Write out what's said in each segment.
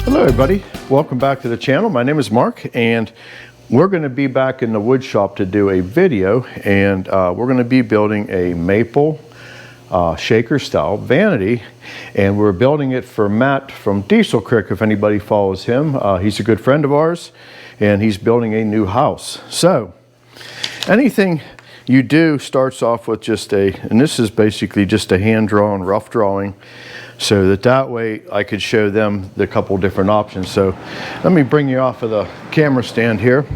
Hello everybody, welcome back to the channel. My name is Mark and we're going to be back in the wood shop to do a video, and we're going to be building a maple shaker style vanity, and we're building it for Matt from Diesel Creek. If anybody follows him, he's a good friend of ours and he's building a new house. So anything you do starts off with just and this is basically just a hand-drawn rough drawing, so that way I could show them the couple different options. So let me bring you off of the camera stand here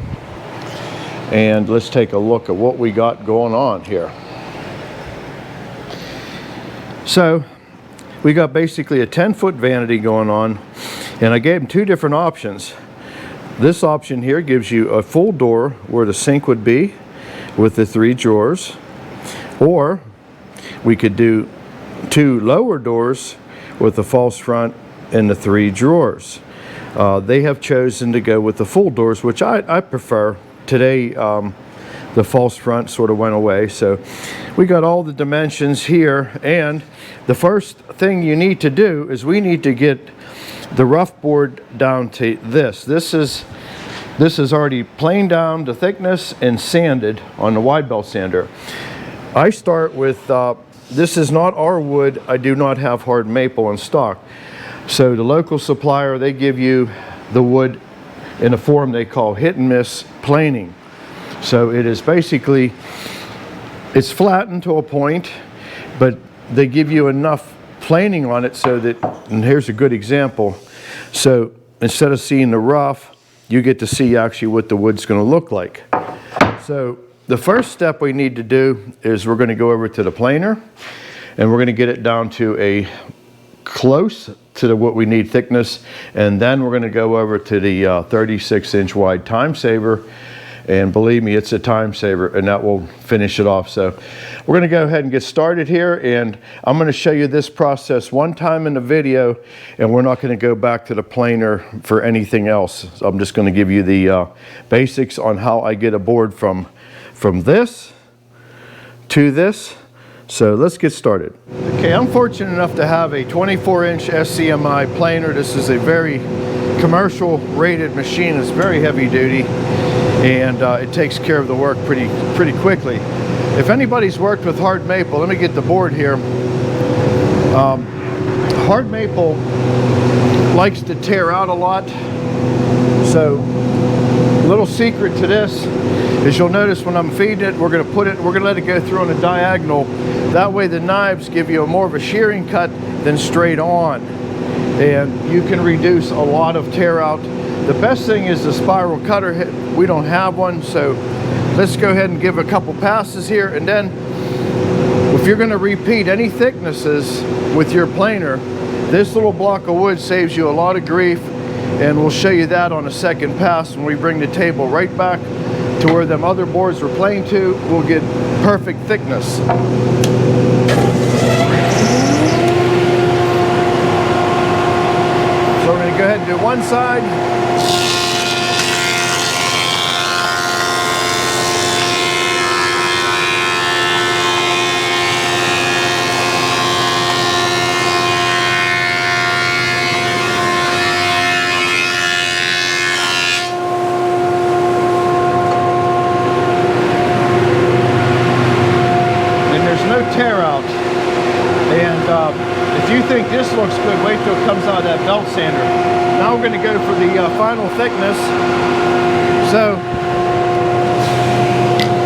and let's take a look at what we got going on here. So we got basically a 10-foot vanity going on, and I gave them two different options. This option here gives you a full door where the sink would be with the 3 drawers, or we could do 2 lower doors with the false front and the 3 drawers. They have chosen to go with the full doors, which I prefer. Today the false front sort of went away, so we got all the dimensions here. And the first thing you need to do is we need to get the rough board down to this. This is already planed down to thickness and sanded on the wide belt sander. I start with this is not our wood. I do not have hard maple in stock. So the local supplier, they give you the wood in a form they call hit and miss planing. So it is basically, it's flattened to a point, but they give you enough planing on it so that, and here's a good example. So instead of seeing the rough, you get to see actually what the wood's going to look like. So the first step we need to do is we're going to go over to the planer and we're going to get it down to a close to what we need thickness, and then we're going to go over to the 36-inch wide time saver, and believe me, it's a time saver, and that will finish it off. So we're going to go ahead and get started here, and I'm going to show you this process one time in the video, and we're not going to go back to the planer for anything else. So I'm just going to give you the basics on how I get a board from this to this. So let's get started. Okay, I'm fortunate enough to have a 24-inch SCMI planer. This is a very commercial rated machine. It's very heavy duty, and it takes care of the work pretty quickly. If anybody's worked with hard maple, let me get the board here. Hard maple likes to tear out a lot. So little secret to this is you'll notice when I'm feeding it, we're going to let it go through on a diagonal. That way the knives give you more of a shearing cut than straight on, and you can reduce a lot of tear out. The best thing is the spiral cutter. We don't have one, so let's go ahead and give a couple passes here, and then if you're going to repeat any thicknesses with your planer, this little block of wood saves you a lot of grief, and we'll show you that on a second pass when we bring the table right back to where them other boards were planed to. We'll get perfect thickness. So we're going to go ahead and do one side. Tear out, and if you think this looks good, wait till it comes out of that belt sander. Now we're going to go for the final thickness. So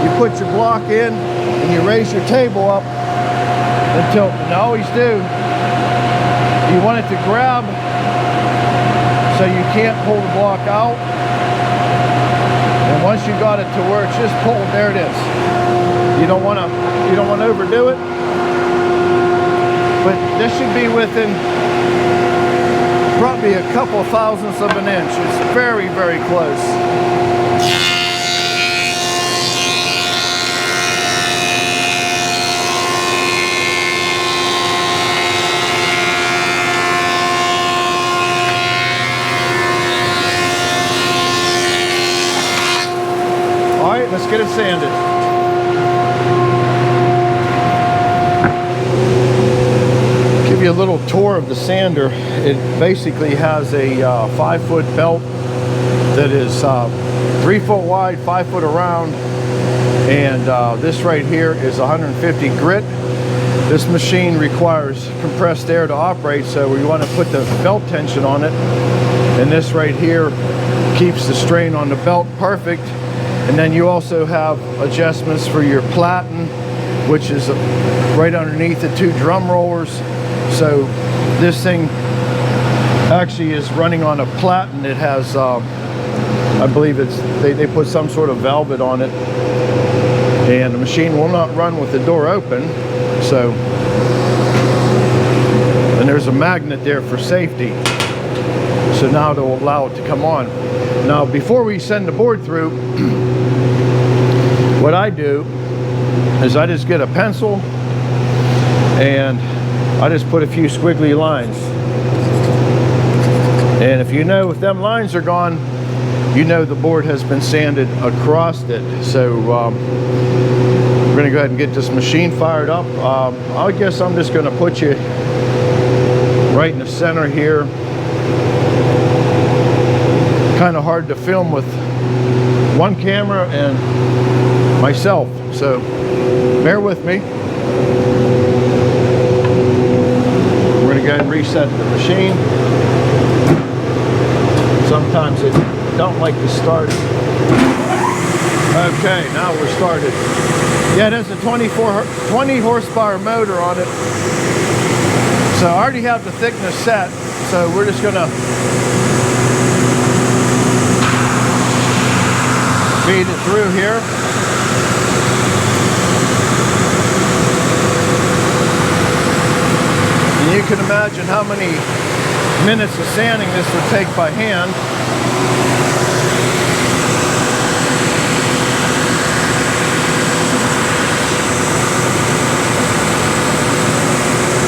you put your block in and you raise your table up until, and always do, you want it to grab so you can't pull the block out, and once you got it to where it's just pulled, there it is. You don't want to overdo it, but this should be within probably a couple thousandths of an inch. It's very, very close. All right, let's get it sanded. You a little tour of the sander. It basically has a 5-foot belt that is 3 foot wide, 5 foot around, and this right here is 150 grit. This machine requires compressed air to operate, so we want to put the belt tension on it, and this right here keeps the strain on the belt perfect. And then you also have adjustments for your platen, which is right underneath the 2 drum rollers. So this thing actually is running on a platen. It has, I believe they put some sort of velvet on it, and the machine will not run with the door open. So, and there's a magnet there for safety. So now it'll allow it to come on. Now, before we send the board through, what I do is I just get a pencil and I just put a few squiggly lines. And if you know, if them lines are gone, you know the board has been sanded across it. So we're going to go ahead and get this machine fired up. I guess I'm just going to put you right in the center here. Kind of hard to film with one camera and myself, so bear with me. We're going to go ahead and reset the machine. Sometimes it don't like to start. Okay, now we're started. Yeah, it has a 20 horsepower motor on it. So I already have the thickness set, so we're just going to feed it through here. And you can imagine how many minutes of sanding this would take by hand.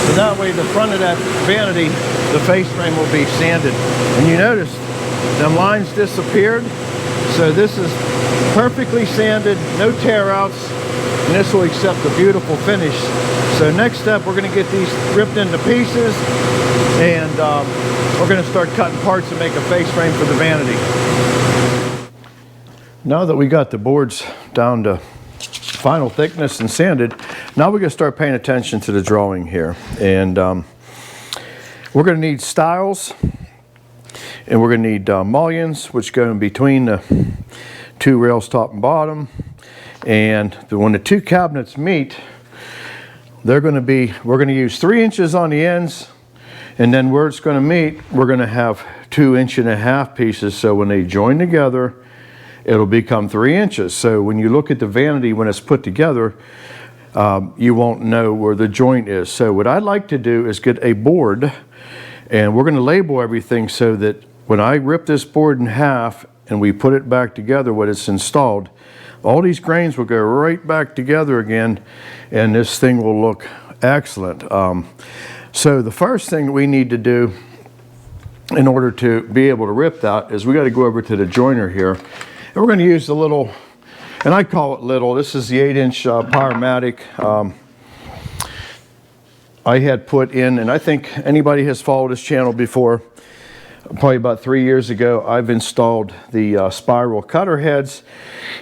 So that way the front of that vanity, the face frame will be sanded. And you notice the lines disappeared. So this is perfectly sanded, no tear outs, and this will accept a beautiful finish. So next step, we're going to get these ripped into pieces, and we're going to start cutting parts and make a face frame for the vanity. Now that we got the boards down to final thickness and sanded, now we're going to start paying attention to the drawing here. And we're going to need stiles, and we're going to need mullions, which go in between the 2 rails, top and bottom. And when the 2 cabinets meet, we're going to use 3 inches on the ends, and then where it's going to meet, we're going to have 2.5 inch pieces. So when they join together, it'll become 3 inches. So when you look at the vanity when it's put together, you won't know where the joint is. So what I'd like to do is get a board, and we're going to label everything so that when I rip this board in half and we put it back together when it's installed, all these grains will go right back together again, and this thing will look excellent. So the first thing we need to do in order to be able to rip that is we got to go over to the joiner here, and we're going to use the little, and I call it little, this is the 8-inch Powermatic. I had put in, and I think anybody has followed this channel before, probably about 3 years ago, I've installed the spiral cutter heads,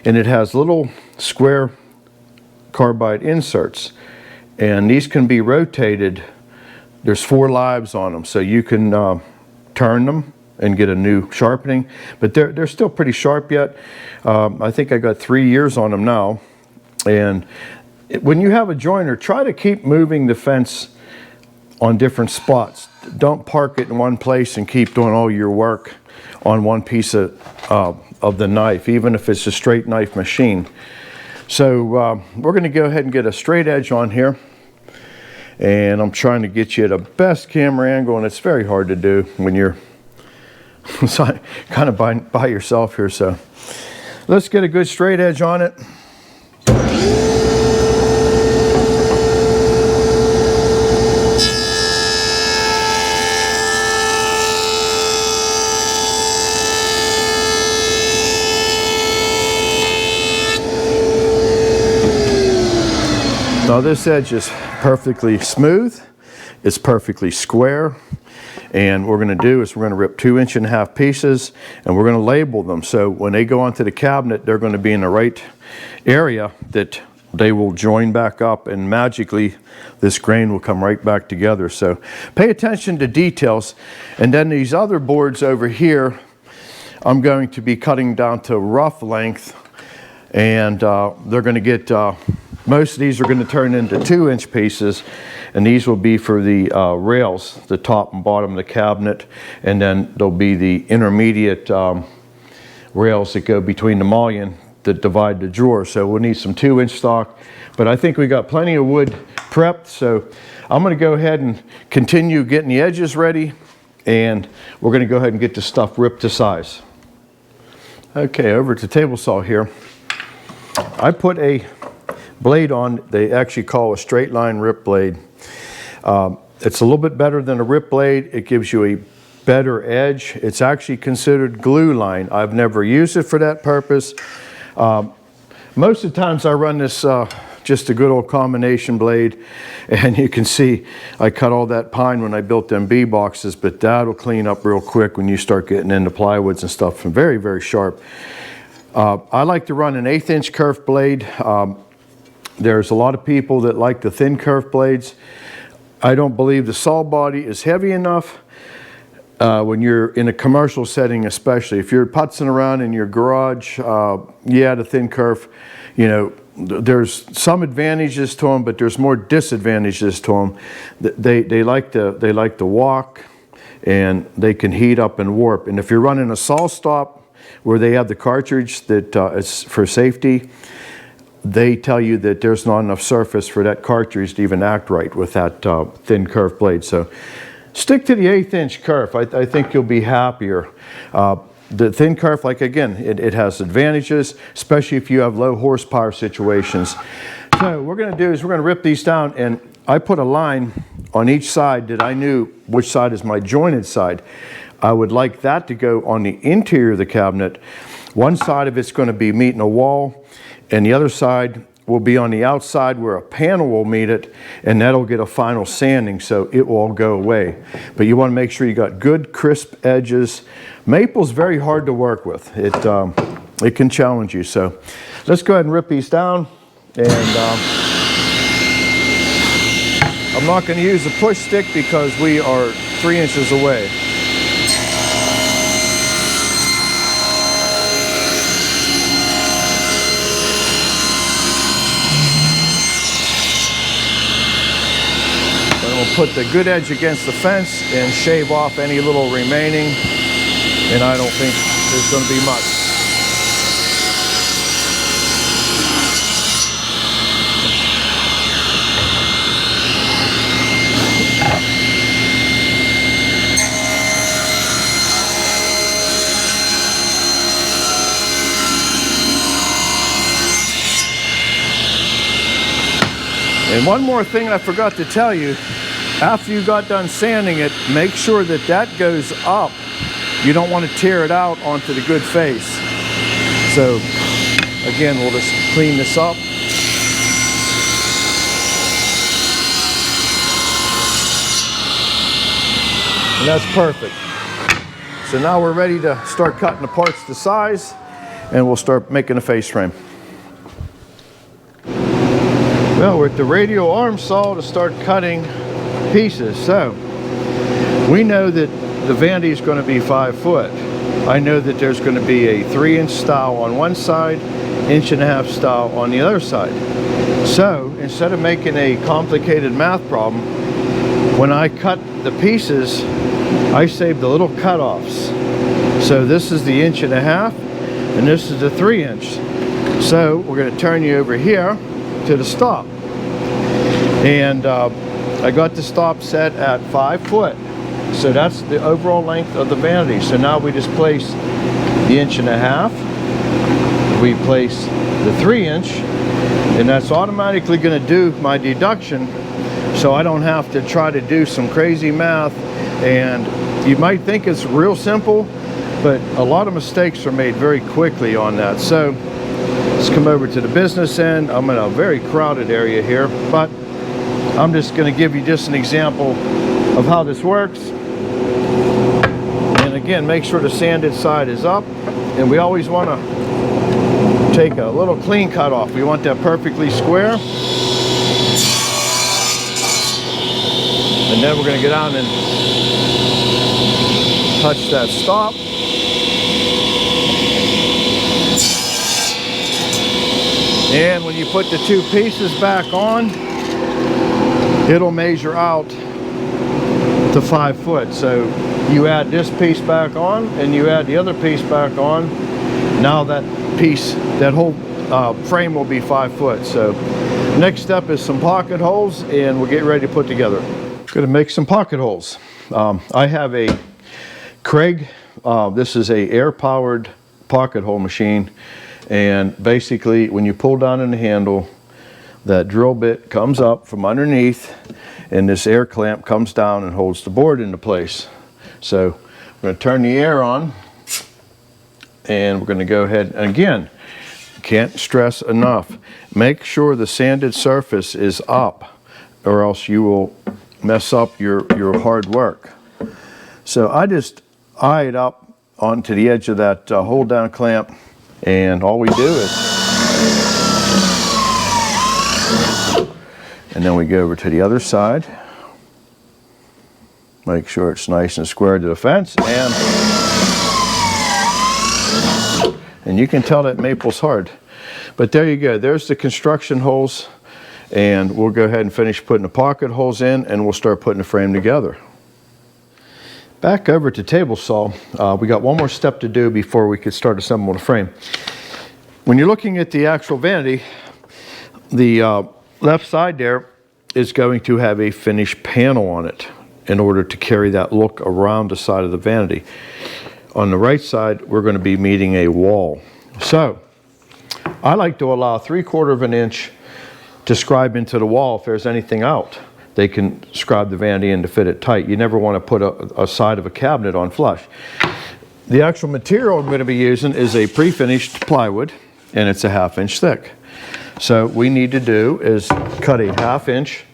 and it has little square carbide inserts, and these can be rotated. There's 4 lives on them, so you can turn them and get a new sharpening, but they're still pretty sharp yet. I think I got 3 years on them now. And when you have a joiner, try to keep moving the fence on different spots. Don't park it in one place and keep doing all your work on one piece of the knife, even if it's a straight knife machine. So we're going to go ahead and get a straight edge on here, and I'm trying to get you the best camera angle, and it's very hard to do when you're kind of by yourself here. So let's get a good straight edge on it. Now this edge is perfectly smooth, it's perfectly square. And what we're going to do is we're going to rip 2.5-inch pieces, and we're going to label them. So when they go onto the cabinet, they're going to be in the right area that they will join back up, and magically this grain will come right back together. So pay attention to details. And then these other boards over here, I'm going to be cutting down to rough length, and they're going to get, most of these are going to turn into 2-inch pieces, and these will be for the rails, the top and bottom of the cabinet, and then there'll be the intermediate rails that go between the mullion that divide the drawer. So we'll need some 2-inch stock, but I think we got plenty of wood prepped, so I'm going to go ahead and continue getting the edges ready, and we're going to go ahead and get the stuff ripped to size. Okay, over to table saw here. I put a blade on, they actually call a straight line rip blade. It's a little bit better than a rip blade. It gives you a better edge. It's actually considered glue line. I've never used it for that purpose. Most of the times I run this just a good old combination blade, and you can see I cut all that pine when I built them B boxes, but that'll clean up real quick when you start getting into plywoods and stuff, and very, very sharp. I like to run an 1/8-inch kerf blade. There's a lot of people that like the thin kerf blades. I don't believe the saw body is heavy enough when you're in a commercial setting, especially. If you're putzing around in your garage, yeah, the thin kerf, you know, there's some advantages to them, but there's more disadvantages to them. They like to walk, and they can heat up and warp. And if you're running a saw stop where they have the cartridge that is for safety, they tell you that there's not enough surface for that cartridge to even act right with that thin kerf blade. So stick to the 1/8-inch kerf. I think you'll be happier. The thin kerf, like again, it has advantages, especially if you have low horsepower situations. So what we're going to do is we're going to rip these down, and I put a line on each side that I knew which side is my jointed side. I would like that to go on the interior of the cabinet. One side of it's going to be meeting a wall, and the other side will be on the outside where a panel will meet it, and that'll get a final sanding, so it will all go away. But you want to make sure you got good crisp edges. Maple's very hard to work with. It can challenge you. So let's go ahead and rip these down, and I'm not going to use a push stick because we are 3 inches away. Put the good edge against the fence and shave off any little remaining, and I don't think there's going to be much. And one more thing I forgot to tell you. After you got done sanding it, make sure that that goes up. You don't want to tear it out onto the good face. So again, we'll just clean this up. And that's perfect. So now we're ready to start cutting the parts to size, and we'll start making a face frame. Well, we're at the radial arm saw to start cutting pieces. So we know that the vanity is going to be 5 foot. I know that there's going to be a 3-inch style on one side, 1.5-inch style on the other side. So instead of making a complicated math problem, when I cut the pieces, I save the little cutoffs. So this is the 1.5 inch, and this is the 3-inch. So we're going to turn you over here to the stop. And I got the stop set at 5 foot. So that's the overall length of the vanity. So now we just place the 1.5 inch. We place the 3-inch, and that's automatically going to do my deduction, so I don't have to try to do some crazy math. And you might think it's real simple, but a lot of mistakes are made very quickly on that. So let's come over to the business end. I'm in a very crowded area here, but I'm just going to give you just an example of how this works. And again, make sure the sanded side is up, and we always want to take a little clean cut off. We want that perfectly square. And then we're going to get down and touch that stop. And when you put the two pieces back on, it'll measure out to 5 foot. So you add this piece back on and you add the other piece back on. Now that piece, that whole frame will be 5 foot. So next step is some pocket holes, and we'll get ready to put together. Going to make some pocket holes. I have a Craig, this is a air powered pocket hole machine. And basically, when you pull down on the handle, that drill bit comes up from underneath, and this air clamp comes down and holds the board into place. So I'm going to turn the air on, and we're going to go ahead, and again, can't stress enough, make sure the sanded surface is up, or else you will mess up your hard work. So I just eye it up onto the edge of that hold down clamp. And all we do is, and then we go over to the other side, make sure it's nice and square to the fence, and you can tell that maple's hard. But there you go, there's the construction holes, and we'll go ahead and finish putting the pocket holes in, and we'll start putting the frame together. Back over to table saw, we got one more step to do before we could start assembling the frame. When you're looking at the actual vanity, the left side there is going to have a finished panel on it in order to carry that look around the side of the vanity. On the right side, we're going to be meeting a wall. So I like to allow 3/4 of an inch to scribe into the wall if there's anything out. They can scribe the vanity in to fit it tight. You never want to put a side of a cabinet on flush. The actual material I'm going to be using is a pre-finished plywood, and it's a 1/2 inch thick. So what we need to do is cut a 1/2 inch.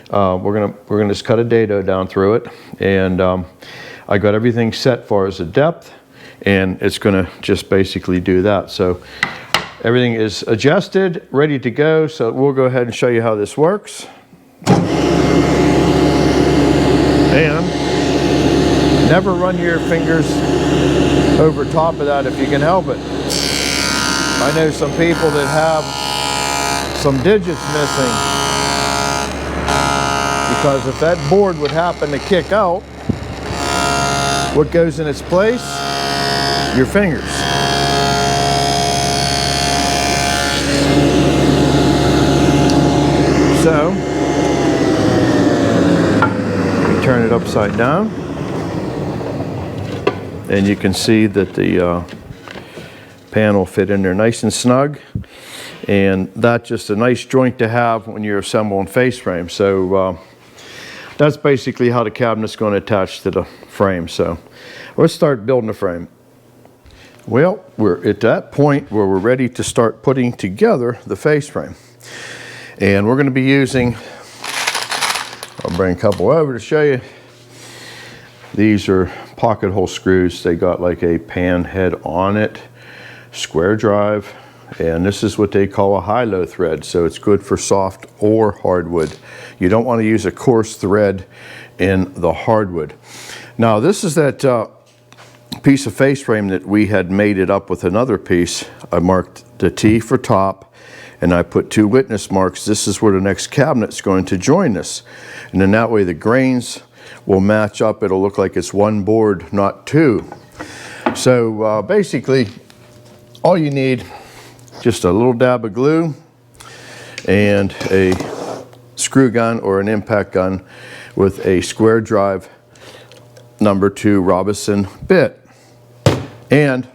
We're gonna just cut a dado down through it, and I got everything set far as the depth, and it's going to just basically do that. So everything is adjusted, ready to go. So we'll go ahead and show you how this works. And never run your fingers over top of that if you can help it. I know some people that have some digits missing, because if that board would happen to kick out, what goes in its place? Your fingers. So turn it upside down, and you can see that the panel fit in there nice and snug, and that's just a nice joint to have when you're assembling face frame. So that's basically how the cabinet's going to attach to the frame. So let's start building the frame. Well, we're at that point where we're ready to start putting together the face frame, and we're going to be using, I'll bring a couple over to show you. These are pocket hole screws. They got like a pan head on it, square drive, and this is what they call a high-low thread. So it's good for soft or hardwood. You don't want to use a coarse thread in the hardwood. Now this is that piece of face frame that we had made it up with another piece. I marked the T for top, and I put 2 witness marks. This is where the next cabinet's going to join this. And then that way the grains will match up. It'll look like it's one board, not 2. So basically, all you need, just a little dab of glue and a screw gun or an impact gun with a square drive number 2 Robinson bit. And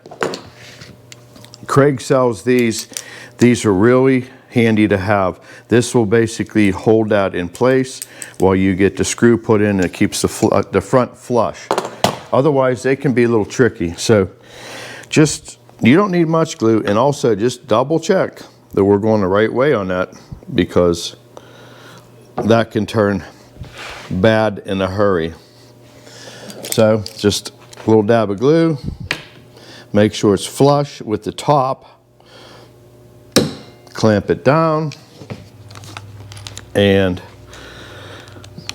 Craig sells these. These are really handy to have. This will basically hold that in place while you get the screw put in, and it keeps the front flush. Otherwise, they can be a little tricky. So just, you don't need much glue, and also just double check that we're going the right way on that, because that can turn bad in a hurry. So just a little dab of glue, make sure it's flush with the top, clamp it down, and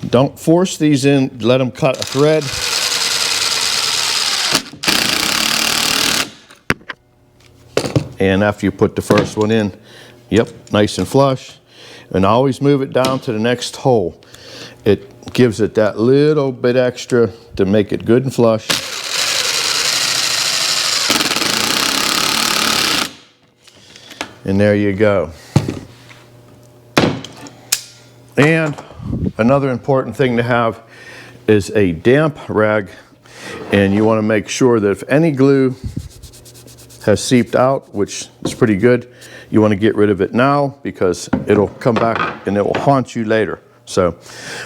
don't force these in, let them cut a thread. And after you put the first one in, yep, nice and flush. And always move it down to the next hole. It gives it that little bit extra to make it good and flush. And there you go. And another important thing to have is a damp rag. And you want to make sure that if any glue has seeped out, which is pretty good, you want to get rid of it now because it'll come back and it will haunt you later. So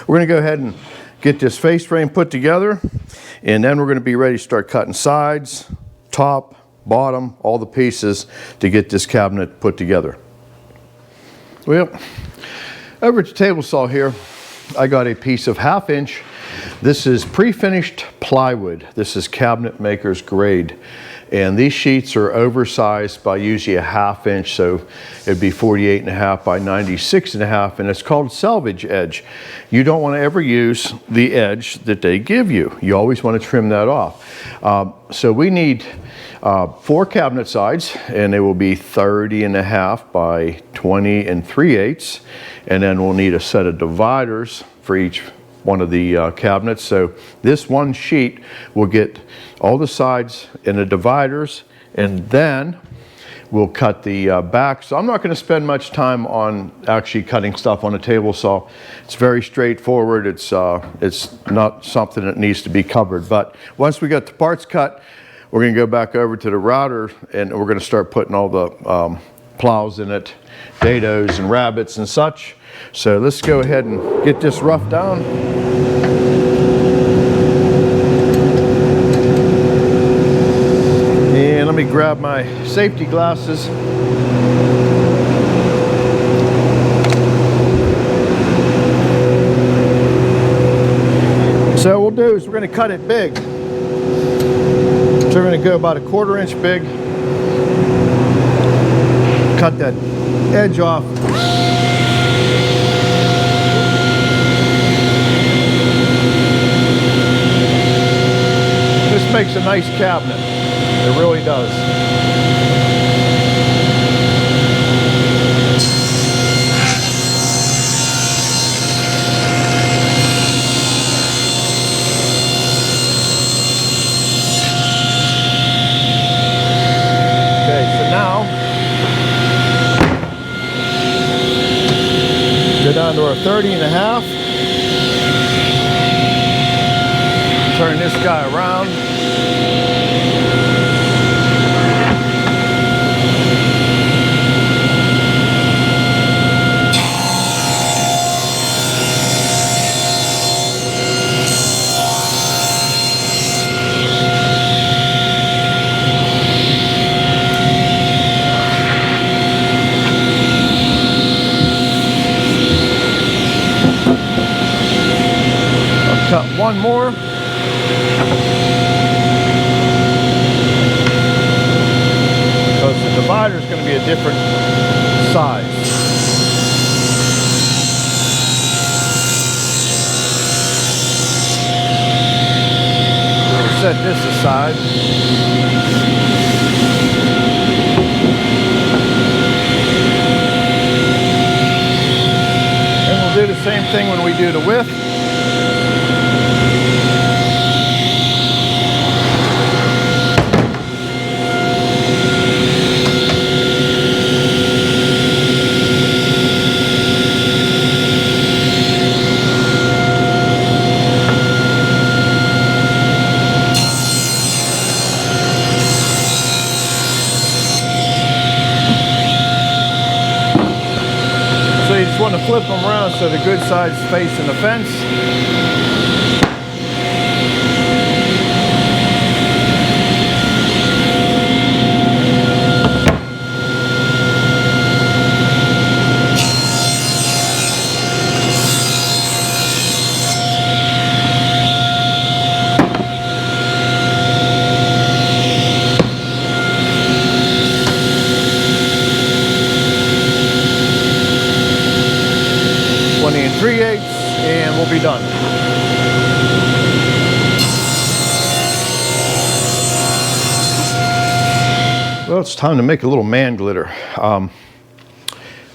we're going to go ahead and get this face frame put together, and then we're going to be ready to start cutting sides, top, bottom, all the pieces to get this cabinet put together. Well, over at the table saw here, I got a piece of 1/2 inch. This is pre-finished plywood. This is cabinet maker's grade. And these sheets are oversized by usually a 1/2 inch, so it'd be 48.5 by 96.5, and it's called selvage edge. You don't want to ever use the edge that they give you. You always want to trim that off. So we need 4 cabinet sides, and they will be 30.5 by 20 3/8, and then we'll need a set of dividers for each one of the cabinets. So this one sheet will get all the sides and the dividers, and then we'll cut the back. So I'm not going to spend much time on actually cutting stuff on a table saw. It's very straightforward. It's not something that needs to be covered. But once we got the parts cut, we're going to go back over to the router, and we're going to start putting all the plows in it, dados and rabbits and such. So let's go ahead and get this roughed down. And let me grab my safety glasses. So what we'll do is we're going to cut it big. So we're going to go about 1/4 inch big. Cut that edge off. This makes a nice cabinet. It really does. Okay, so now go down to our 30.5. Turn this guy around. I'll cut one more. Because the divider is going to be a different size. We'll set this aside. And we'll do the same thing when we do the width. So you just want to flip them around so the good side's facing the fence. and we'll be done. Well, it's time to make a little man glitter. What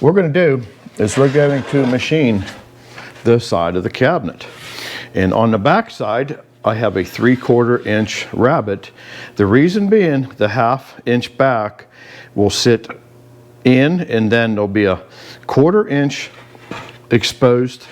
we're going to do is we're going to machine this side of the cabinet. And on the back side, I have a 3/4 inch rabbet. The reason being, the 1/2 inch back will sit in, and then there'll be a 1/4 inch exposed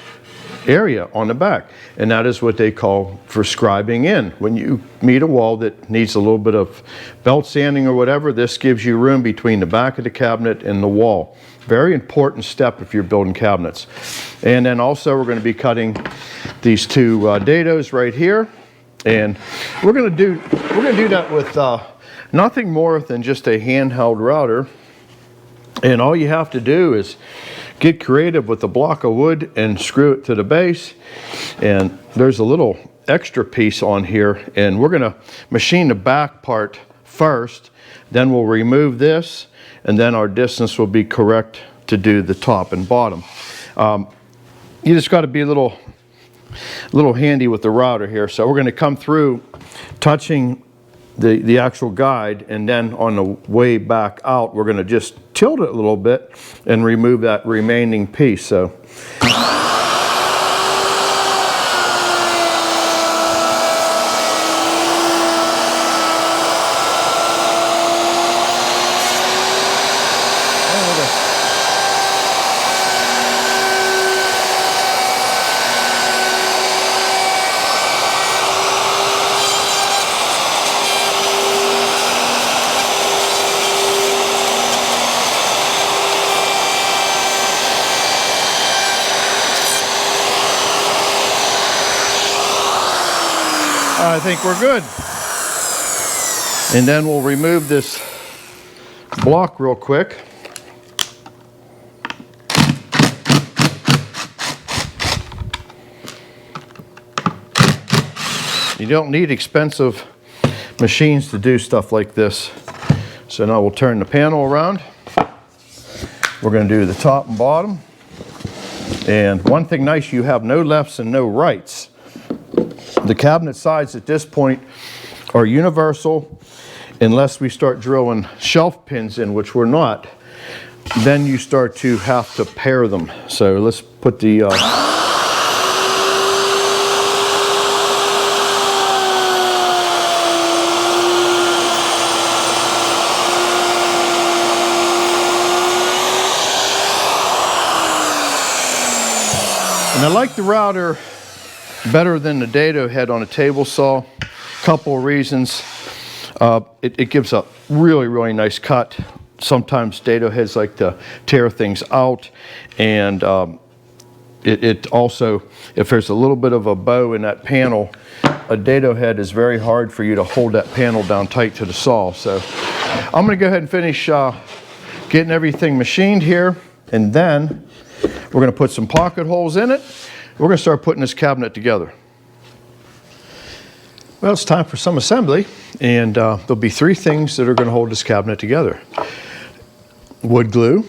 area on the back. And that is what they call for scribing in. When you meet a wall that needs a little bit of belt sanding or whatever, this gives you room between the back of the cabinet and the wall. Very important step if you're building cabinets. And then also we're going to be cutting these two dados right here. And we're going to do that with nothing more than just a handheld router. And all you have to do is get creative with a block of wood and screw it to the base. And there's a little extra piece on here, and we're going to machine the back part first, then we'll remove this, and then our distance will be correct to do the top and bottom. You just got to be a little handy with the router here. So we're going to come through touching the actual guide, and then on the way back out we're going to just tilt it a little bit and remove that remaining piece. So I think we're good. And then we'll remove this block real quick. You don't need expensive machines to do stuff like this. So now we'll turn the panel around. We're going to do the top and bottom. And one thing nice, you have no lefts and no rights. The cabinet sides at this point are universal unless we start drilling shelf pins in, which we're not. Then you start to have to pair them. So let's put the and I like the router better than the dado head on a table saw. Couple of reasons. It gives a really nice cut. Sometimes dado heads like to tear things out, and it also, if there's a little bit of a bow in that panel, a dado head is very hard for you to hold that panel down tight to the saw. So I'm going to go ahead and finish getting everything machined here, and then we're going to put some pocket holes in it. We're going to start putting this cabinet together. Well, it's time for some assembly, and there'll be 3 things that are going to hold this cabinet together. Wood glue,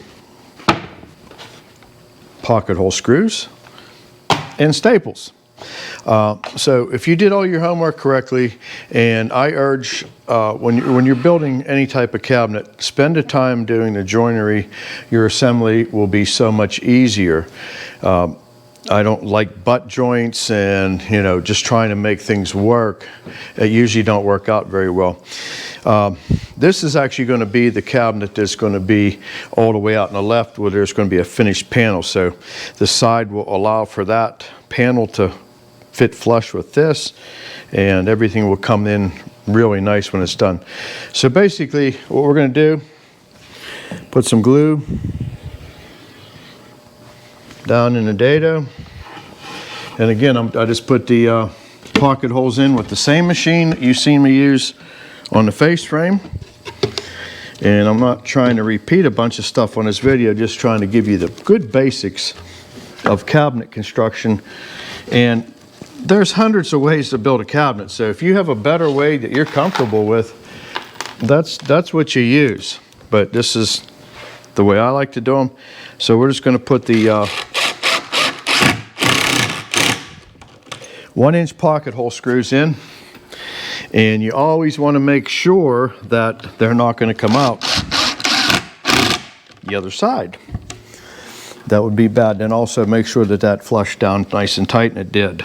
pocket hole screws, and staples. So if you did all your homework correctly, and I urge when you're building any type of cabinet, spend the time doing the joinery. Your assembly will be so much easier. I don't like butt joints and, you know, just trying to make things work. It usually don't work out very well. This is actually going to be the cabinet that's going to be all the way out on the left, where there's going to be a finished panel. So the side will allow for that panel to fit flush with this, and everything will come in really nice when it's done. So basically what we're going to do, put some glue down in the dado, and again I just put the pocket holes in with the same machine that you've seen me use on the face frame. And I'm not trying to repeat a bunch of stuff on this video, just trying to give you the good basics of cabinet construction. And there's hundreds of ways to build a cabinet, so if you have a better way that you're comfortable with, that's what you use. But this is the way I like to do them. So we're just going to put the 1-inch pocket hole screws in, and you always want to make sure that they're not going to come out the other side. That would be bad. And also make sure that that flushed down nice and tight, and it did.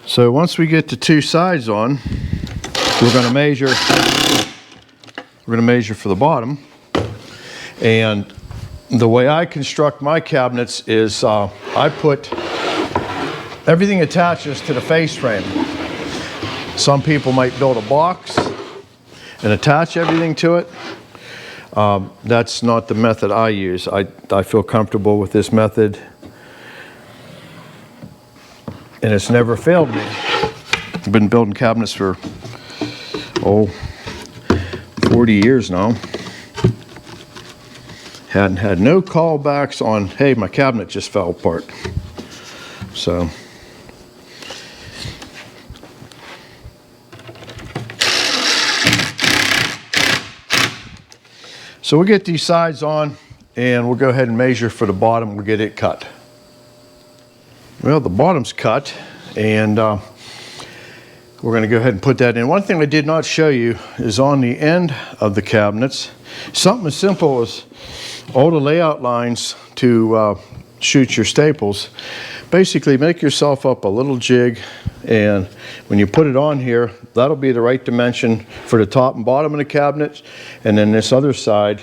So once we get the two sides on, we're going to measure for the bottom. And the way I construct my cabinets is I put everything attaches to the face frame. Some people might build a box and attach everything to it. That's not the method I use. I feel comfortable with this method, and it's never failed me. I've been building cabinets for 40 years now. Hadn't had no callbacks on, hey, my cabinet just fell apart. So we'll get these sides on, and we'll go ahead and measure for the bottom. We'll get it cut. Well, the bottom's cut, and we're going to go ahead and put that in. One thing I did not show you is on the end of the cabinets, something as simple as all the layout lines to shoot your staples. Basically, make yourself up a little jig, and when you put it on here, that'll be the right dimension for the top and bottom of the cabinet, and then this other side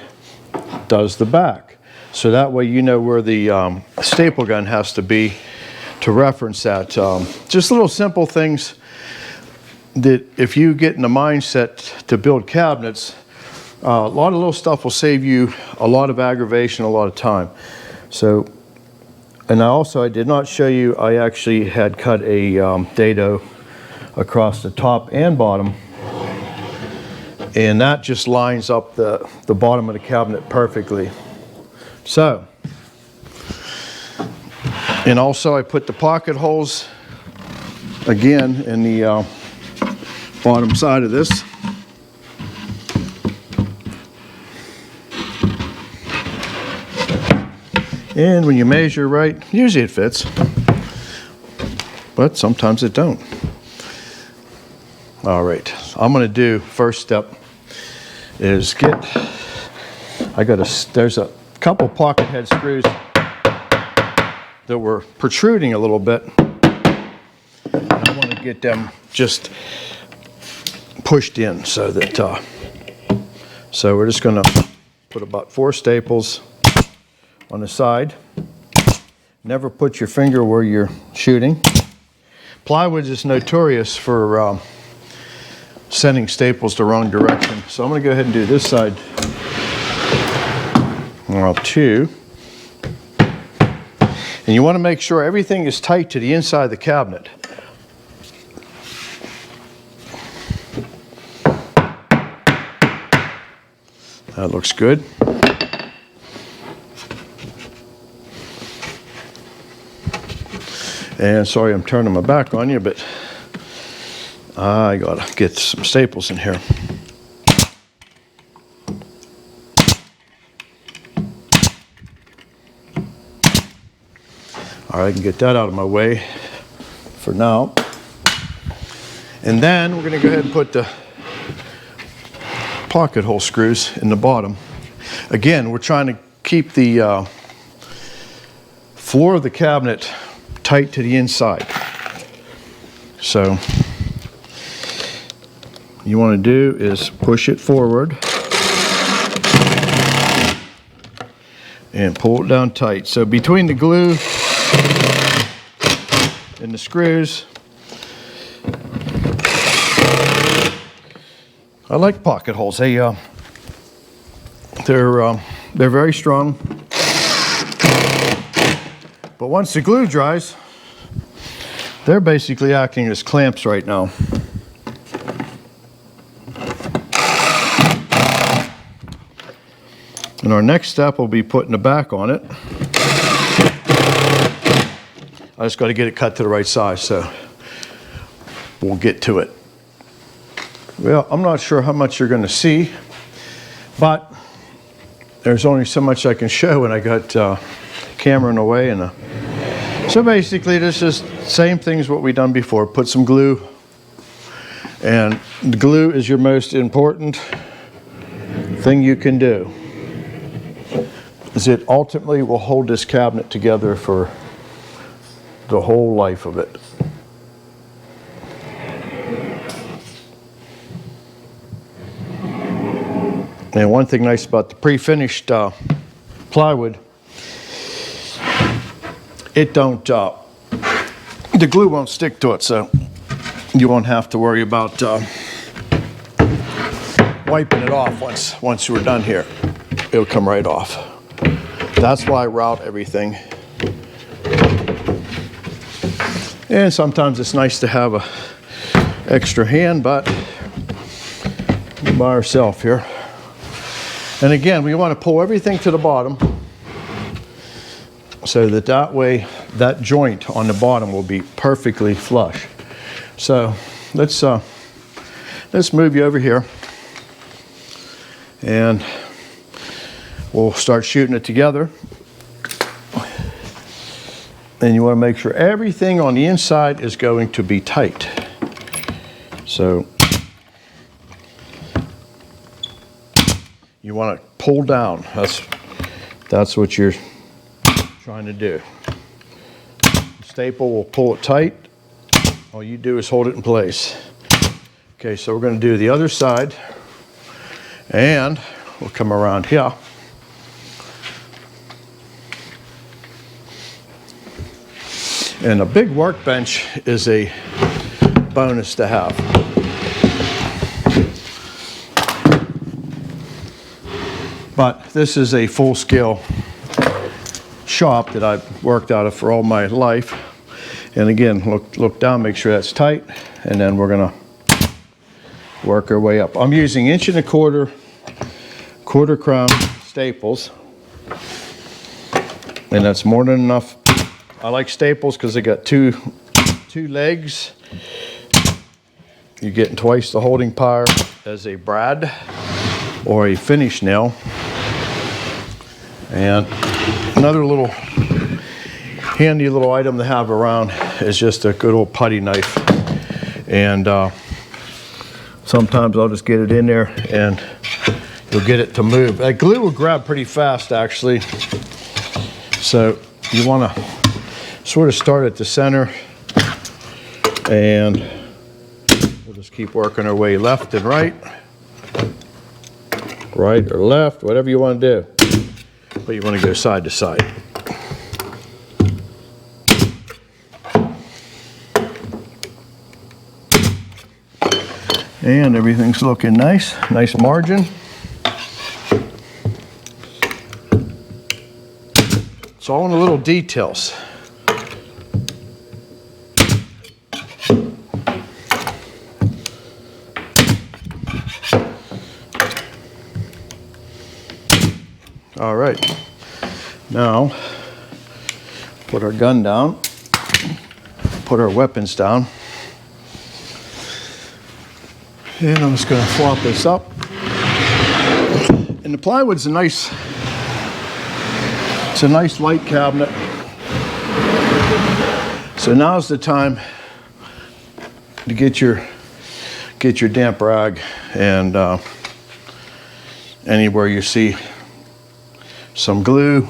does the back. So that way you know where the staple gun has to be to reference that. Just little simple things that if you get in the mindset to build cabinets, a lot of little stuff will save you a lot of aggravation, a lot of time. So, and I did not show you, I actually had cut a dado across the top and bottom, and that just lines up the bottom of the cabinet perfectly. So, and also I put the pocket holes again in the bottom side of this. And when you measure right, usually it fits, but sometimes it don't. All right, I'm going to do, first step is there's a couple pocket head screws that were protruding a little bit. I want to get them just pushed in so that, so we're just going to put about 4 staples on the side. Never put your finger where you're shooting. Plywood is notorious for sending staples the wrong direction. So I'm going to go ahead and do this side. Well, 2. And you want to make sure everything is tight to the inside of the cabinet. That looks good. And sorry I'm turning my back on you, but I gotta get some staples in here. All right, I can get that out of my way for now. And then we're gonna go ahead and put the pocket hole screws in the bottom. Again, we're trying to keep the floor of the cabinet tight to the inside. So you want to do is push it forward and pull it down tight. So between the glue and the screws, I like pocket holes. They're very strong. But once the glue dries, they're basically acting as clamps right now. And our next step will be putting the back on it. I just got to get it cut to the right size, so we'll get to it. Well, I'm not sure how much you're going to see, but there's only so much I can show, and I got camera in the way. And so basically this is same thing as what we've done before. Put some glue, and the glue is your most important thing you can do, is it ultimately will hold this cabinet together for the whole life of it. And one thing nice about the pre-finished plywood, it don't, the glue won't stick to it, so you won't have to worry about wiping it off once you're done here. It'll come right off. That's why I route everything. And sometimes it's nice to have a extra hand, but we're by ourselves here. And again, we want to pull everything to the bottom so that way that joint on the bottom will be perfectly flush. So let's move you over here, and we'll start shooting it together. And you want to make sure everything on the inside is going to be tight. So you want to pull down. That's what you're trying to do. Staple will pull it tight. All you do is hold it in place. Okay, so we're going to do the other side, and we'll come around here. And a big workbench is a bonus to have. But this is a full-scale shop that I've worked out of for all my life. And again, look down, make sure that's tight, and then we're gonna work our way up. I'm using 1 1/4 quarter crown staples, and that's more than enough. I like staples because they got two legs. You're getting twice the holding power as a brad or a finish nail. And another little handy little item to have around is just a good old putty knife. And sometimes I'll just get it in there and you'll get it to move. That glue will grab pretty fast actually. So you want to sort of start at the center, and we'll just keep working our way left and right or left, whatever you want to do. But you want to go side to side. And everything's looking nice margin. It's all in the little details. All right, now put our gun down, put our weapons down, and I'm just going to flop this up. And the plywood's it's a nice light cabinet. So now's the time to get your damp rag, and anywhere you see some glue,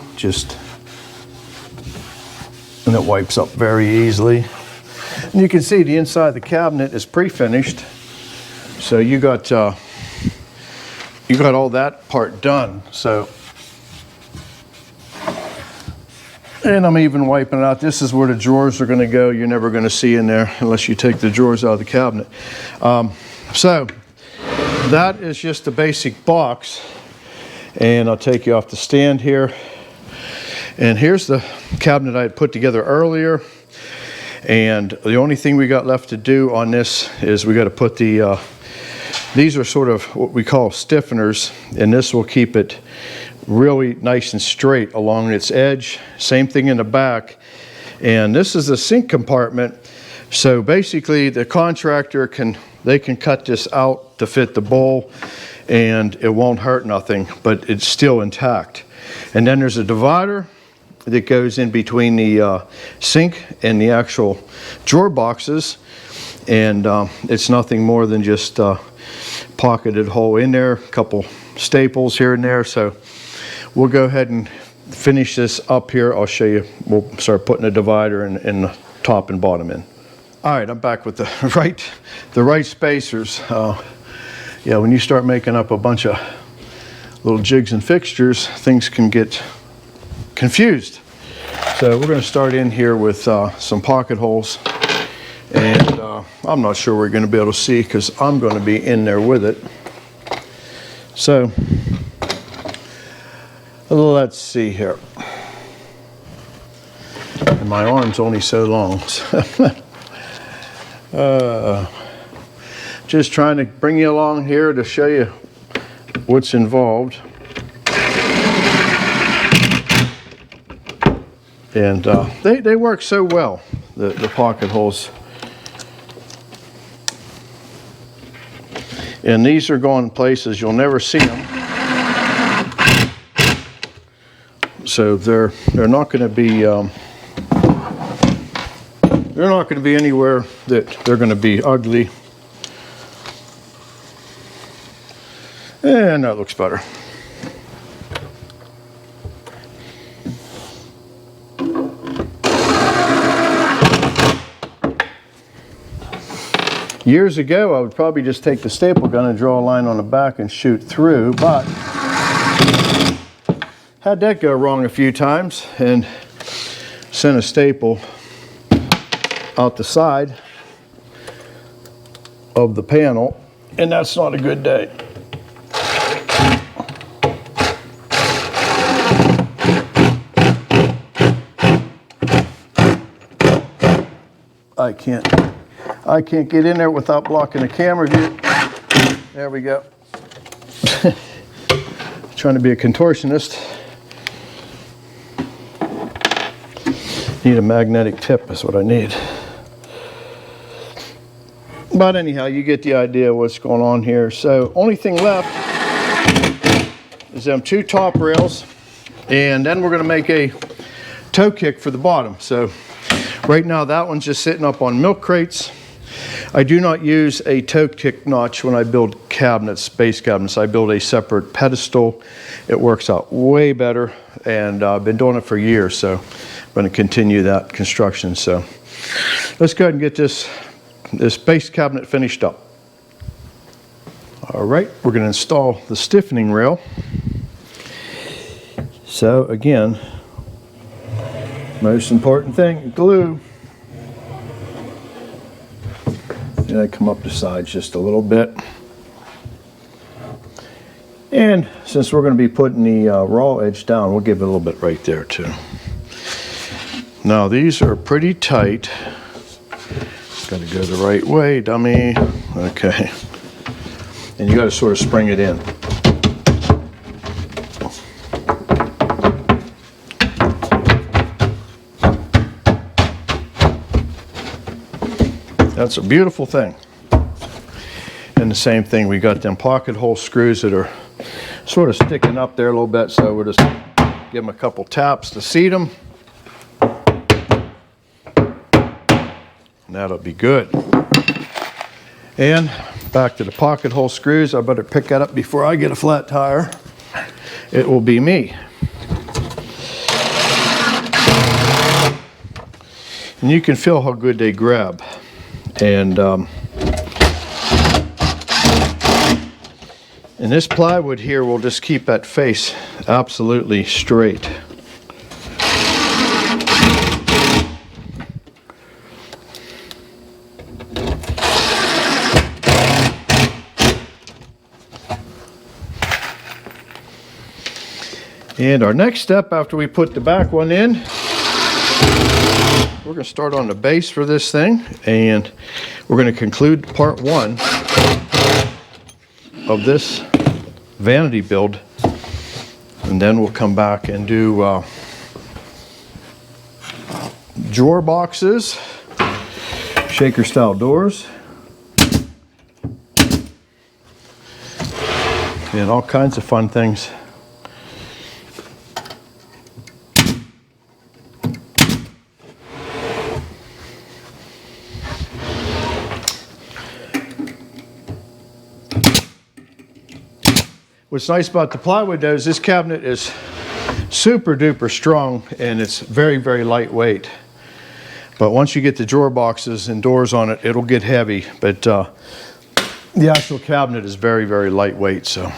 and it wipes up very easily. And you can see the inside of the cabinet is pre-finished, so you got all that part done. So, and I'm even wiping it out. This is where the drawers are going to go. You're never going to see in there unless you take the drawers out of the cabinet. So that is just a basic box. And I'll take you off the stand here. And here's the cabinet I had put together earlier. And the only thing we got left to do on this is we got to put these are sort of what we call stiffeners, and this will keep it really nice and straight along its edge. Same thing in the back. And this is the sink compartment. So basically the contractor can cut this out to fit the bowl, and it won't hurt nothing, but it's still intact. And then there's a divider, that goes in between the sink and the actual drawer boxes, and it's nothing more than just a pocketed hole in there, a couple staples here and there. So we'll go ahead and finish this up here. I'll show you. We'll start putting a divider in the top and bottom in. All right, I'm back with the right spacers. Yeah, when you start making up a bunch of little jigs and fixtures, things can get confused. So we're going to start in here with some pocket holes, and I'm not sure we're going to be able to see because I'm going to be in there with it. So let's see here. And my arm's only so long. Just trying to bring you along here to show you what's involved. And they work so well, the pocket holes. And these are going places you'll never see them. So they're not going to be anywhere that they're going to be ugly. And that looks better. Years ago, I would probably just take the staple gun and draw a line on the back and shoot through, but had that go wrong a few times and sent a staple out the side of the panel, and that's not a good day. I can't get in there without blocking the camera view. There we go. Trying to be a contortionist. Need a magnetic tip is what I need. But anyhow, you get the idea of what's going on here. So only thing left is them two top rails, and then we're going to make a toe kick for the bottom. So right now that one's just sitting up on milk crates. I do not use a toe kick notch when I build cabinets, base cabinets. I build a separate pedestal. It works out way better, and I've been doing it for years, so I'm going to continue that construction. So let's go ahead and get this base cabinet finished up. All right, we're going to install the stiffening rail. So again, most important thing, glue. And I come up the sides just a little bit. And since we're going to be putting the raw edge down, we'll give it a little bit right there too. Now these are pretty tight. Got to go the right way, dummy. Okay. And you got to sort of spring it in. That's a beautiful thing. And the same thing, we got them pocket hole screws that are sort of sticking up there a little bit, so we'll just give them a couple taps to seat them. And that'll be good. And back to the pocket hole screws. I better pick that up before I get a flat tire. It will be me. And you can feel how good they grab. And this plywood here will just keep that face absolutely straight. And our next step after we put the back one in, we're going to start on the base for this thing, and we're going to conclude part one of this vanity build, and then we'll come back and do drawer boxes, shaker style doors, and all kinds of fun things. What's nice about the plywood though is this cabinet is super duper strong and it's very, very lightweight. But once you get the drawer boxes and doors on it, it'll get heavy. But the actual cabinet is very, very lightweight. So,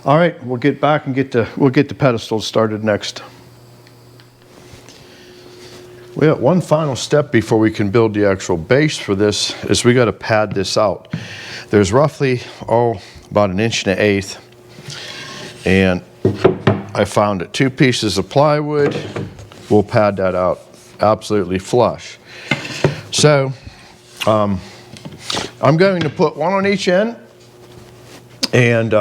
all right, we'll get back and we'll get the pedestals started next. We have one final step before we can build the actual base for this is we got to pad this out. There's roughly, about 1.1 inches. And I found that 2 pieces of plywood will pad that out absolutely flush. So I'm going to put one on each end, and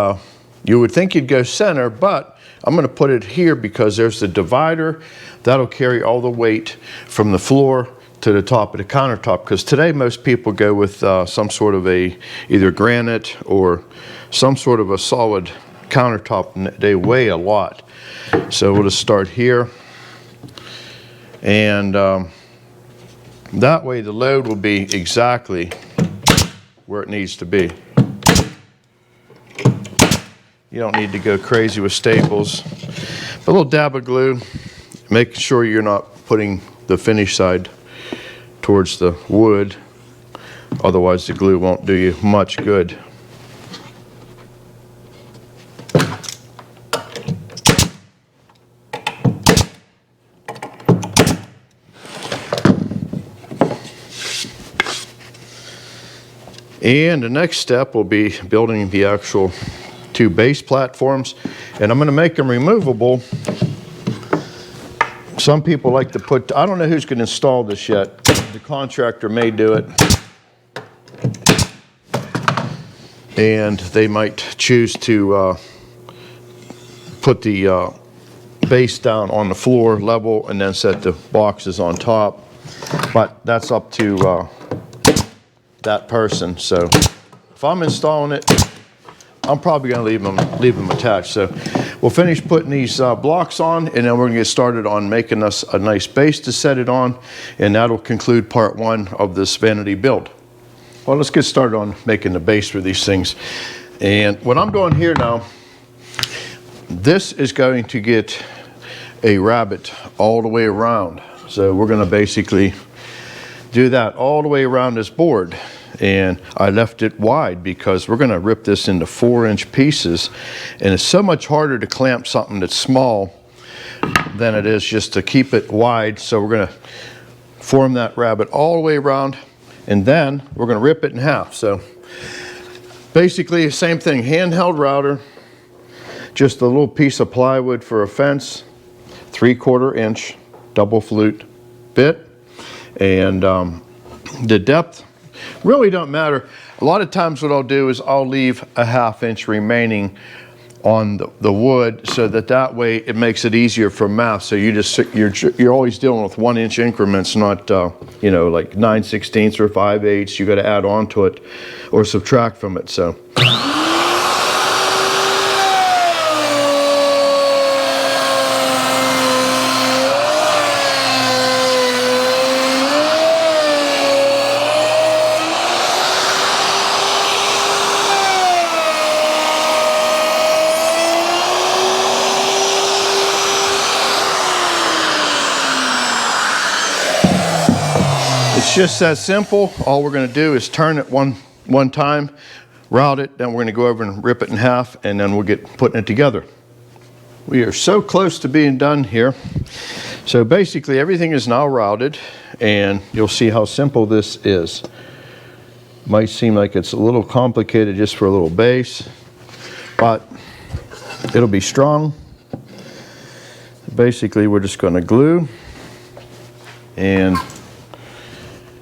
you would think you'd go center, but I'm going to put it here because there's the divider that'll carry all the weight from the floor to the top of the countertop, because today most people go with some sort of either granite or some sort of a solid countertop, and they weigh a lot. So we'll just start here, and that way the load will be exactly where it needs to be. You don't need to go crazy with staples. A little dab of glue, making sure you're not putting the finish side towards the wood, otherwise the glue won't do you much good. And the next step will be building the actual 2 base platforms, and I'm going to make them removable. Some people like to put, I don't know who's going to install this yet. The contractor may do it, and they might choose to put the base down on the floor level and then set the boxes on top, but that's up to that person. So if I'm installing it, I'm probably going to leave them attached. So we'll finish putting these blocks on, and then we're going to get started on making us a nice base to set it on, and that'll conclude part 1 of this vanity build. Well, let's get started on making the base for these things. And what I'm doing here now, this is going to get a rabbet all the way around. So we're going to basically do that all the way around this board. And I left it wide because we're going to rip this into 4-inch pieces, and it's so much harder to clamp something that's small than it is just to keep it wide. So we're going to form that rabbet all the way around, and then we're going to rip it in half. So basically the same thing, handheld router, just a little piece of plywood for a fence, 3/4 inch double flute bit, and the depth really don't matter. A lot of times what I'll do is I'll leave a 1/2 inch remaining on the wood, so that way it makes it easier for math. So you're always dealing with 1-inch increments, not you know, like 9/16 or 5/8. You got to add on to it or subtract from it. So it's just that simple. All we're going to do is turn it one time, route it, then we're going to go over and rip it in half, and then we'll get putting it together. We are so close to being done here. So basically everything is now routed, and you'll see how simple this is. Might seem like it's a little complicated just for a little base, but it'll be strong. Basically we're just going to glue and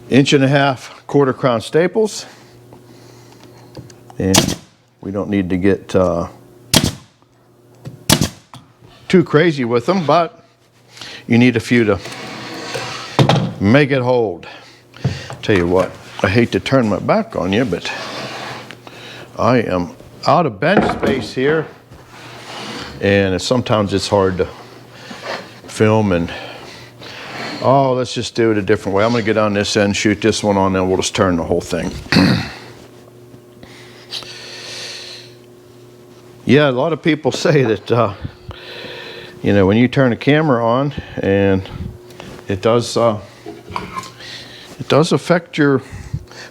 1.5 inch 1/4 crown staples, and we don't need to get too crazy with them, but you need a few to make it hold. Tell you what, I hate to turn my back on you, but I am out of bench space here, and sometimes it's hard to film. And oh, let's just do it a different way. I'm going to get on this end, shoot this one on, then we'll just turn the whole thing. Yeah, a lot of people say that, you know, when you turn a camera on, and it does affect your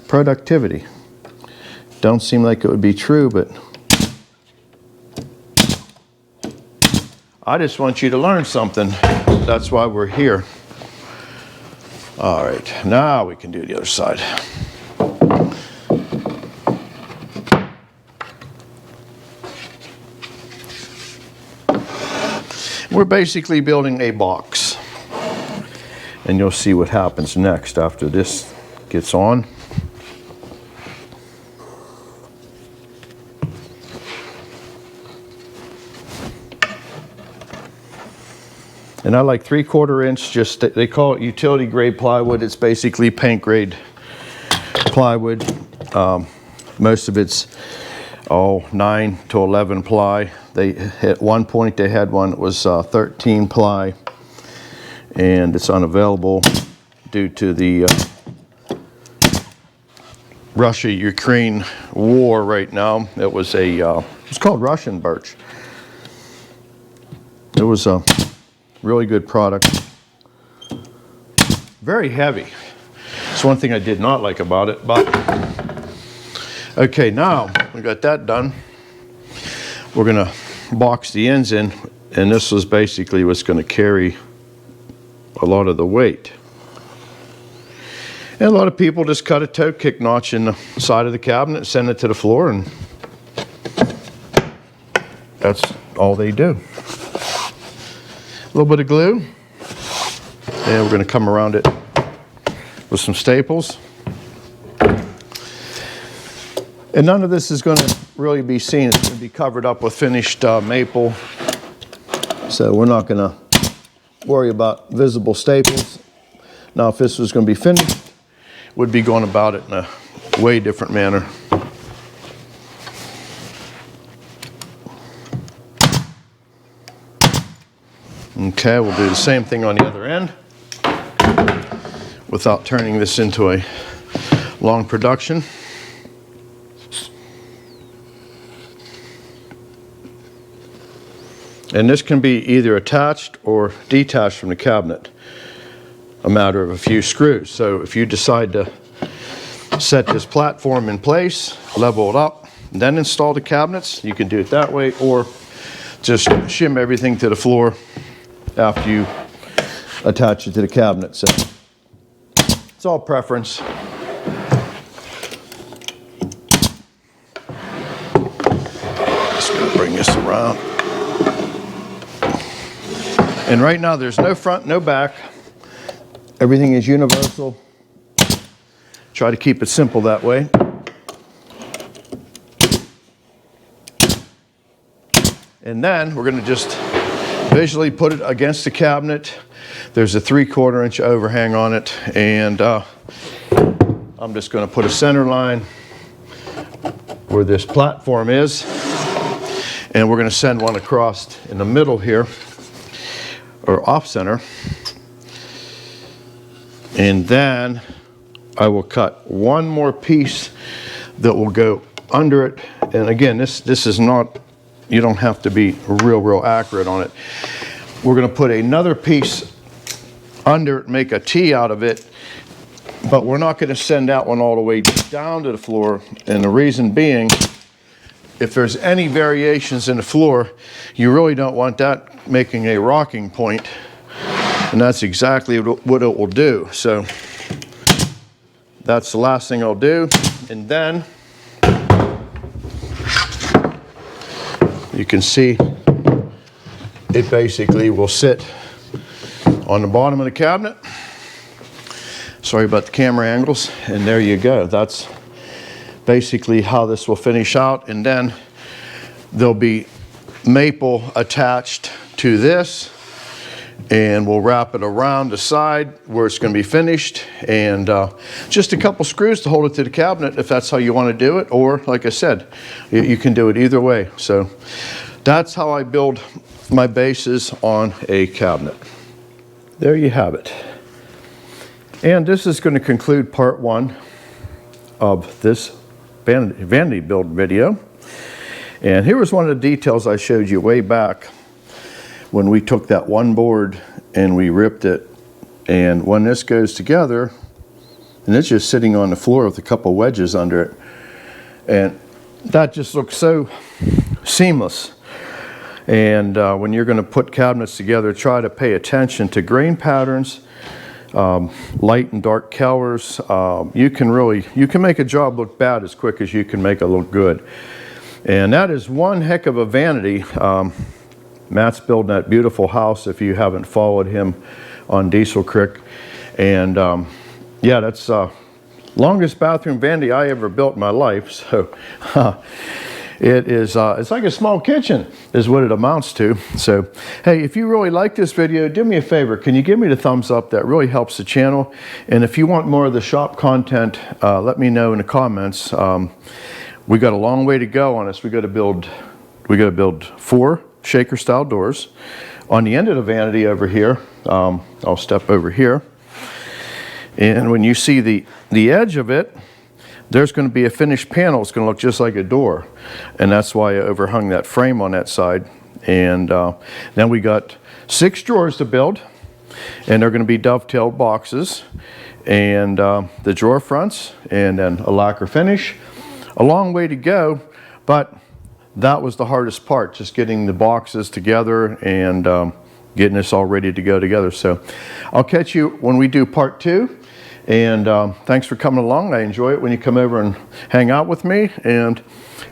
productivity. Don't seem like it would be true, but I just want you to learn something. That's why we're here. All right, now we can do the other side. We're basically building a box, and you'll see what happens next after this gets on. And I like 3/4 inch, just they call it utility grade plywood. It's basically paint grade plywood. Most of it's 9 to 11 ply. At one point they had one that was 13 ply, and it's unavailable due to the Russia-Ukraine war right now. It was it's called Russian birch. It was a really good product. Very heavy. It's one thing I did not like about it, but okay, now we got that done. We're gonna box the ends in, and this is basically what's gonna carry a lot of the weight. And a lot of people just cut a toe kick notch in the side of the cabinet, send it to the floor, and that's all they do. A little bit of glue, and we're gonna come around it with some staples. And none of this is going to really be seen. It's going to be covered up with finished maple. So we're not going to worry about visible staples. Now, if this was going to be finished, we'd be going about it in a way different manner. Okay, we'll do the same thing on the other end without turning this into a long production. And this can be either attached or detached from the cabinet, a matter of a few screws. So if you decide to set this platform in place, level it up, and then install the cabinets, you can do it that way, or just shim everything to the floor after you attach it to the cabinet. So it's all preference. Just gonna bring this around. And right now there's no front, no back. Everything is universal. Try to keep it simple that way. And then we're going to just visually put it against the cabinet. There's a 3/4 inch overhang on it, and I'm just going to put a center line where this platform is, and we're going to send one across in the middle here, or off center, and then I will cut one more piece that will go under it. And again, this is not, you don't have to be real accurate on it. We're going to put another piece under it, make a T out of it, but we're not going to send that one all the way down to the floor. And the reason being, if there's any variations in the floor, you really don't want that making a rocking point, and that's exactly what it will do. So that's the last thing I'll do. And then you can see it basically will sit on the bottom of the cabinet. Sorry about the camera angles. And there you go. That's basically how this will finish out. And then there'll be maple attached to this, and we'll wrap it around the side where it's going to be finished, and just a couple screws to hold it to the cabinet if that's how you want to do it, or like I said, you can do it either way. So that's how I build my bases on a cabinet. There you have it. And this is going to conclude part 1 of this vanity build video. And here was one of the details I showed you way back when we took that one board and we ripped it. And when this goes together, and it's just sitting on the floor with a couple wedges under it, and that just looks so seamless. And when you're going to put cabinets together, try to pay attention to grain patterns, light and dark colors. You can make a job look bad as quick as you can make it look good. And that is one heck of a vanity. Matt's building that beautiful house, if you haven't followed him on Diesel Creek. And yeah, that's longest bathroom vanity I ever built in my life. So it is, it's like a small kitchen is what it amounts to. So, hey, if you really like this video, do me a favor. Can you give me the thumbs up? That really helps the channel. And if you want more of the shop content, let me know in the comments. We got a long way to go on this. We got to build 4 shaker style doors. On the end of the vanity over here, I'll step over here. And when you see the edge of it, there's going to be a finished panel. It's going to look just like a door. And that's why I overhung that frame on that side. And then we got 6 drawers to build. And they're going to be dovetailed boxes. And the drawer fronts. And then a lacquer finish. A long way to go. But that was the hardest part. Just getting the boxes together and getting this all ready to go together. So I'll catch you when we do part 2. And thanks for coming along. I enjoy it when you come over and hang out with me. And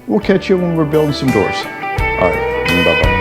we'll catch you when we're building some doors. All right. Bye-bye.